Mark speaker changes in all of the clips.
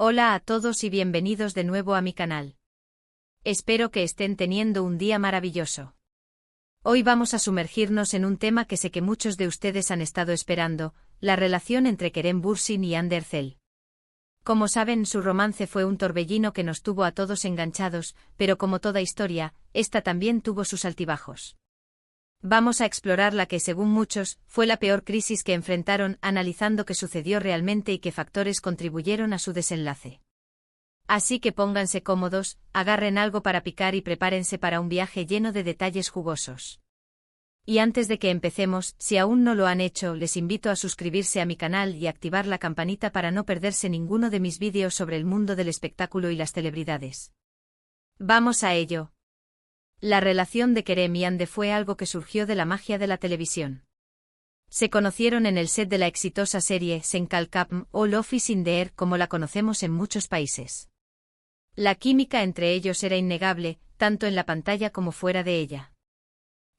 Speaker 1: Hola a todos y bienvenidos de nuevo a mi canal. Espero que estén teniendo un día maravilloso. Hoy vamos a sumergirnos en un tema que sé que muchos de ustedes han estado esperando, la relación entre Kerem Bürsin y Hande Erçel. Como saben, su romance fue un torbellino que nos tuvo a todos enganchados, pero como toda historia, esta también tuvo sus altibajos. Vamos a explorar la que, según muchos, fue la peor crisis que enfrentaron, analizando qué sucedió realmente y qué factores contribuyeron a su desenlace. Así que pónganse cómodos, agarren algo para picar y prepárense para un viaje lleno de detalles jugosos. Y antes de que empecemos, si aún no lo han hecho, les invito a suscribirse a mi canal y activar la campanita para no perderse ninguno de mis vídeos sobre el mundo del espectáculo y las celebridades. Vamos a ello. La relación de Kerem y Hande fue algo que surgió de la magia de la televisión. Se conocieron en el set de la exitosa serie Sen Kalkapm o Love is in the Air, como la conocemos en muchos países. La química entre ellos era innegable, tanto en la pantalla como fuera de ella.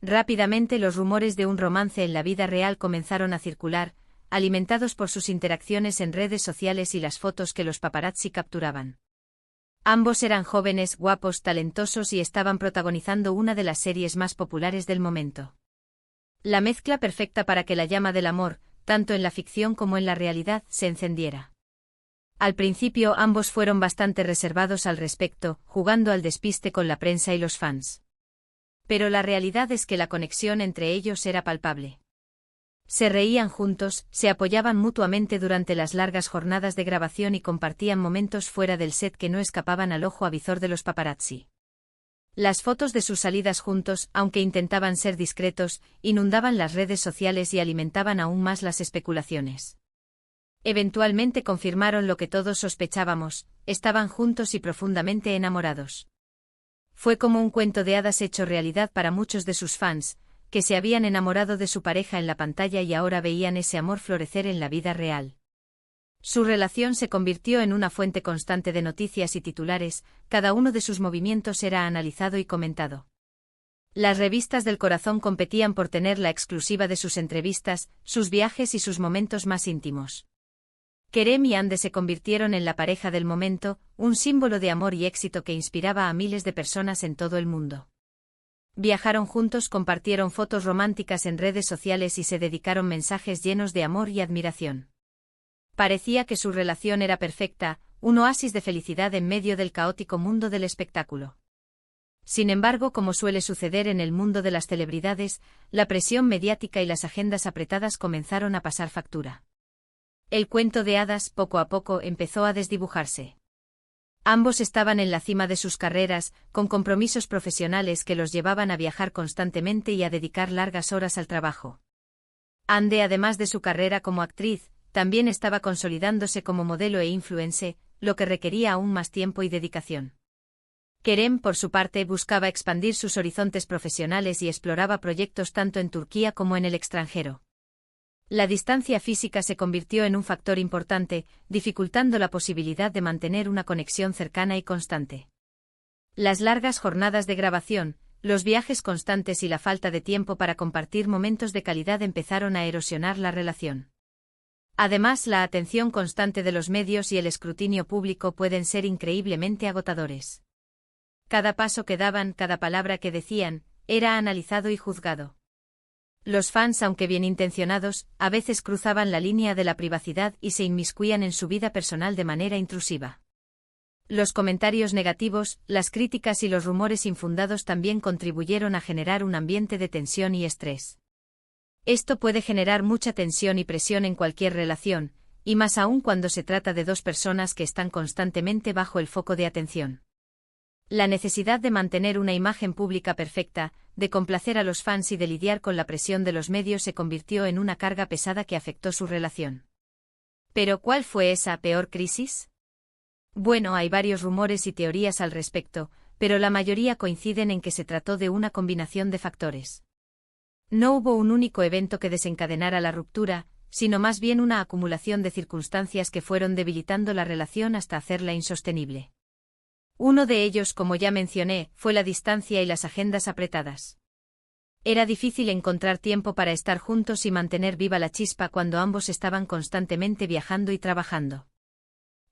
Speaker 1: Rápidamente los rumores de un romance en la vida real comenzaron a circular, alimentados por sus interacciones en redes sociales y las fotos que los paparazzi capturaban. Ambos eran jóvenes, guapos, talentosos y estaban protagonizando una de las series más populares del momento. La mezcla perfecta para que la llama del amor, tanto en la ficción como en la realidad, se encendiera. Al principio ambos fueron bastante reservados al respecto, jugando al despiste con la prensa y los fans. Pero la realidad es que la conexión entre ellos era palpable. Se reían juntos, se apoyaban mutuamente durante las largas jornadas de grabación y compartían momentos fuera del set que no escapaban al ojo avizor de los paparazzi. Las fotos de sus salidas juntos, aunque intentaban ser discretos, inundaban las redes sociales y alimentaban aún más las especulaciones. Eventualmente confirmaron lo que todos sospechábamos: estaban juntos y profundamente enamorados. Fue como un cuento de hadas hecho realidad para muchos de sus fans, que se habían enamorado de su pareja en la pantalla y ahora veían ese amor florecer en la vida real. Su relación se convirtió en una fuente constante de noticias y titulares, cada uno de sus movimientos era analizado y comentado. Las revistas del corazón competían por tener la exclusiva de sus entrevistas, sus viajes y sus momentos más íntimos. Kerem y Hande se convirtieron en la pareja del momento, un símbolo de amor y éxito que inspiraba a miles de personas en todo el mundo. Viajaron juntos, compartieron fotos románticas en redes sociales y se dedicaron mensajes llenos de amor y admiración. Parecía que su relación era perfecta, un oasis de felicidad en medio del caótico mundo del espectáculo. Sin embargo, como suele suceder en el mundo de las celebridades, la presión mediática y las agendas apretadas comenzaron a pasar factura. El cuento de hadas poco a poco empezó a desdibujarse. Ambos estaban en la cima de sus carreras, con compromisos profesionales que los llevaban a viajar constantemente y a dedicar largas horas al trabajo. Hande, además de su carrera como actriz, también estaba consolidándose como modelo e influencer, lo que requería aún más tiempo y dedicación. Kerem, por su parte, buscaba expandir sus horizontes profesionales y exploraba proyectos tanto en Turquía como en el extranjero. La distancia física se convirtió en un factor importante, dificultando la posibilidad de mantener una conexión cercana y constante. Las largas jornadas de grabación, los viajes constantes y la falta de tiempo para compartir momentos de calidad empezaron a erosionar la relación. Además, la atención constante de los medios y el escrutinio público pueden ser increíblemente agotadores. Cada paso que daban, cada palabra que decían, era analizado y juzgado. Los fans, aunque bien intencionados, a veces cruzaban la línea de la privacidad y se inmiscuían en su vida personal de manera intrusiva. Los comentarios negativos, las críticas y los rumores infundados también contribuyeron a generar un ambiente de tensión y estrés. Esto puede generar mucha tensión y presión en cualquier relación, y más aún cuando se trata de dos personas que están constantemente bajo el foco de atención. La necesidad de mantener una imagen pública perfecta, de complacer a los fans y de lidiar con la presión de los medios se convirtió en una carga pesada que afectó su relación. ¿Pero cuál fue esa peor crisis? Bueno, hay varios rumores y teorías al respecto, pero la mayoría coinciden en que se trató de una combinación de factores. No hubo un único evento que desencadenara la ruptura, sino más bien una acumulación de circunstancias que fueron debilitando la relación hasta hacerla insostenible. Uno de ellos, como ya mencioné, fue la distancia y las agendas apretadas. Era difícil encontrar tiempo para estar juntos y mantener viva la chispa cuando ambos estaban constantemente viajando y trabajando.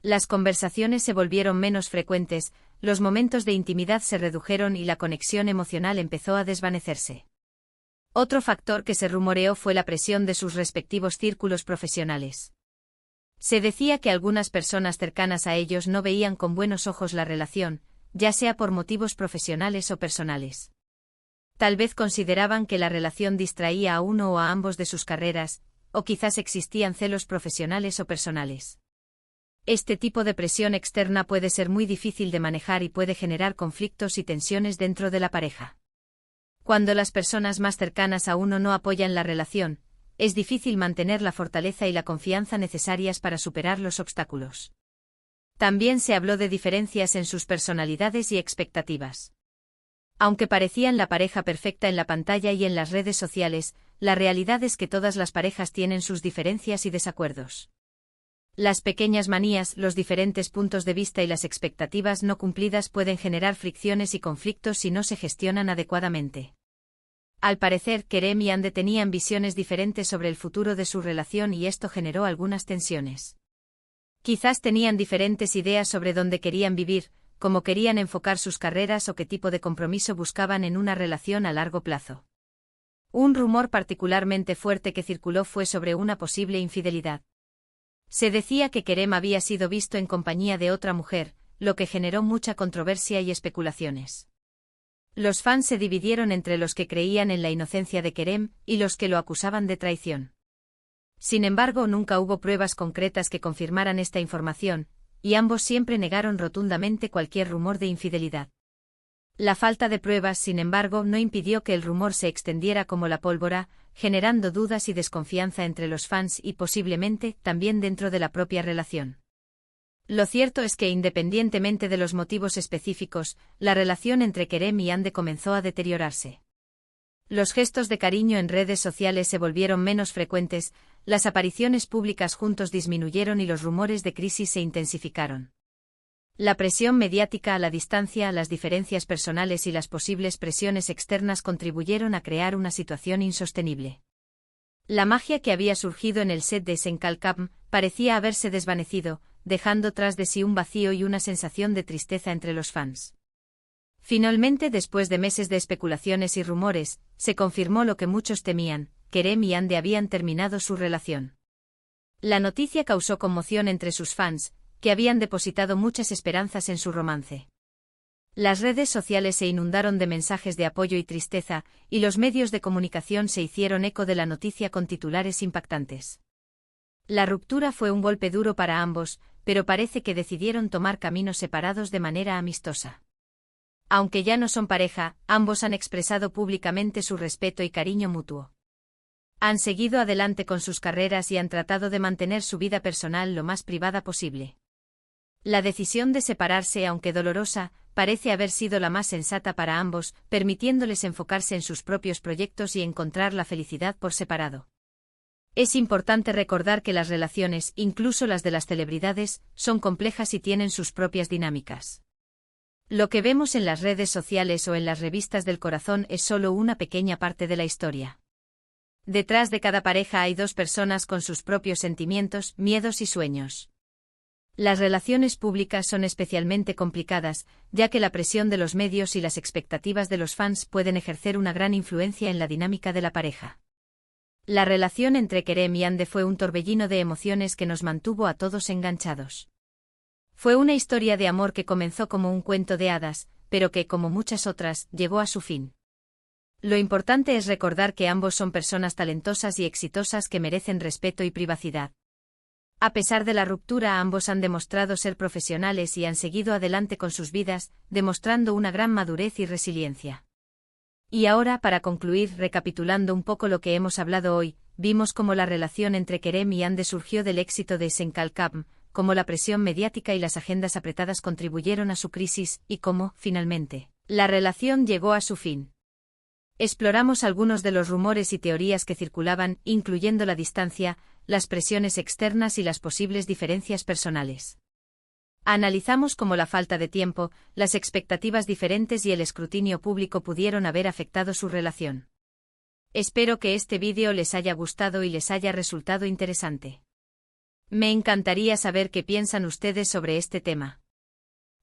Speaker 1: Las conversaciones se volvieron menos frecuentes, los momentos de intimidad se redujeron y la conexión emocional empezó a desvanecerse. Otro factor que se rumoreó fue la presión de sus respectivos círculos profesionales. Se decía que algunas personas cercanas a ellos no veían con buenos ojos la relación, ya sea por motivos profesionales o personales. Tal vez consideraban que la relación distraía a uno o a ambos de sus carreras, o quizás existían celos profesionales o personales. Este tipo de presión externa puede ser muy difícil de manejar y puede generar conflictos y tensiones dentro de la pareja. Cuando las personas más cercanas a uno no apoyan la relación, es difícil mantener la fortaleza y la confianza necesarias para superar los obstáculos. También se habló de diferencias en sus personalidades y expectativas. Aunque parecían la pareja perfecta en la pantalla y en las redes sociales, la realidad es que todas las parejas tienen sus diferencias y desacuerdos. Las pequeñas manías, los diferentes puntos de vista y las expectativas no cumplidas pueden generar fricciones y conflictos si no se gestionan adecuadamente. Al parecer, Kerem y Hande tenían visiones diferentes sobre el futuro de su relación y esto generó algunas tensiones. Quizás tenían diferentes ideas sobre dónde querían vivir, cómo querían enfocar sus carreras o qué tipo de compromiso buscaban en una relación a largo plazo. Un rumor particularmente fuerte que circuló fue sobre una posible infidelidad. Se decía que Kerem había sido visto en compañía de otra mujer, lo que generó mucha controversia y especulaciones. Los fans se dividieron entre los que creían en la inocencia de Kerem y los que lo acusaban de traición. Sin embargo, nunca hubo pruebas concretas que confirmaran esta información, y ambos siempre negaron rotundamente cualquier rumor de infidelidad. La falta de pruebas, sin embargo, no impidió que el rumor se extendiera como la pólvora, generando dudas y desconfianza entre los fans y posiblemente también dentro de la propia relación. Lo cierto es que independientemente de los motivos específicos, la relación entre Kerem y Hande comenzó a deteriorarse. Los gestos de cariño en redes sociales se volvieron menos frecuentes, las apariciones públicas juntos disminuyeron y los rumores de crisis se intensificaron. La presión mediática a la distancia, las diferencias personales y las posibles presiones externas contribuyeron a crear una situación insostenible. La magia que había surgido en el set de Senkalkam parecía haberse desvanecido, dejando tras de sí un vacío y una sensación de tristeza entre los fans. Finalmente, después de meses de especulaciones y rumores, se confirmó lo que muchos temían: Kerem y Hande habían terminado su relación. La noticia causó conmoción entre sus fans, que habían depositado muchas esperanzas en su romance. Las redes sociales se inundaron de mensajes de apoyo y tristeza, y los medios de comunicación se hicieron eco de la noticia con titulares impactantes. La ruptura fue un golpe duro para ambos, pero parece que decidieron tomar caminos separados de manera amistosa. Aunque ya no son pareja, ambos han expresado públicamente su respeto y cariño mutuo. Han seguido adelante con sus carreras y han tratado de mantener su vida personal lo más privada posible. La decisión de separarse, aunque dolorosa, parece haber sido la más sensata para ambos, permitiéndoles enfocarse en sus propios proyectos y encontrar la felicidad por separado. Es importante recordar que las relaciones, incluso las de las celebridades, son complejas y tienen sus propias dinámicas. Lo que vemos en las redes sociales o en las revistas del corazón es solo una pequeña parte de la historia. Detrás de cada pareja hay dos personas con sus propios sentimientos, miedos y sueños. Las relaciones públicas son especialmente complicadas, ya que la presión de los medios y las expectativas de los fans pueden ejercer una gran influencia en la dinámica de la pareja. La relación entre Kerem y Hande fue un torbellino de emociones que nos mantuvo a todos enganchados. Fue una historia de amor que comenzó como un cuento de hadas, pero que, como muchas otras, llegó a su fin. Lo importante es recordar que ambos son personas talentosas y exitosas que merecen respeto y privacidad. A pesar de la ruptura, ambos han demostrado ser profesionales y han seguido adelante con sus vidas, demostrando una gran madurez y resiliencia. Y ahora, para concluir, recapitulando un poco lo que hemos hablado hoy, vimos cómo la relación entre Kerem y Hande surgió del éxito de Senkalkam, cómo la presión mediática y las agendas apretadas contribuyeron a su crisis, y cómo, finalmente, la relación llegó a su fin. Exploramos algunos de los rumores y teorías que circulaban, incluyendo la distancia, las presiones externas y las posibles diferencias personales. Analizamos cómo la falta de tiempo, las expectativas diferentes y el escrutinio público pudieron haber afectado su relación. Espero que este vídeo les haya gustado y les haya resultado interesante. Me encantaría saber qué piensan ustedes sobre este tema.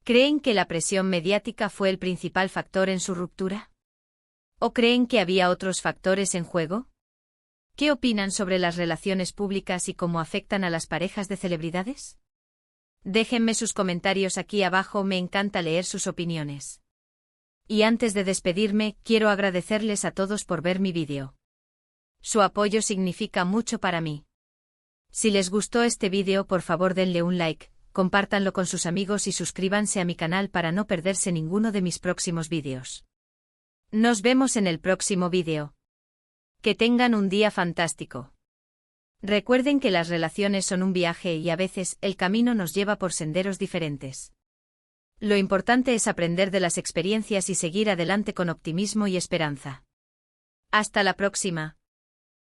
Speaker 1: ¿Creen que la presión mediática fue el principal factor en su ruptura? ¿O creen que había otros factores en juego? ¿Qué opinan sobre las relaciones públicas y cómo afectan a las parejas de celebridades? Déjenme sus comentarios aquí abajo, me encanta leer sus opiniones. Y antes de despedirme, quiero agradecerles a todos por ver mi vídeo. Su apoyo significa mucho para mí. Si les gustó este vídeo, por favor denle un like, compártanlo con sus amigos y suscríbanse a mi canal para no perderse ninguno de mis próximos vídeos. Nos vemos en el próximo vídeo. Que tengan un día fantástico. Recuerden que las relaciones son un viaje y a veces el camino nos lleva por senderos diferentes. Lo importante es aprender de las experiencias y seguir adelante con optimismo y esperanza. Hasta la próxima.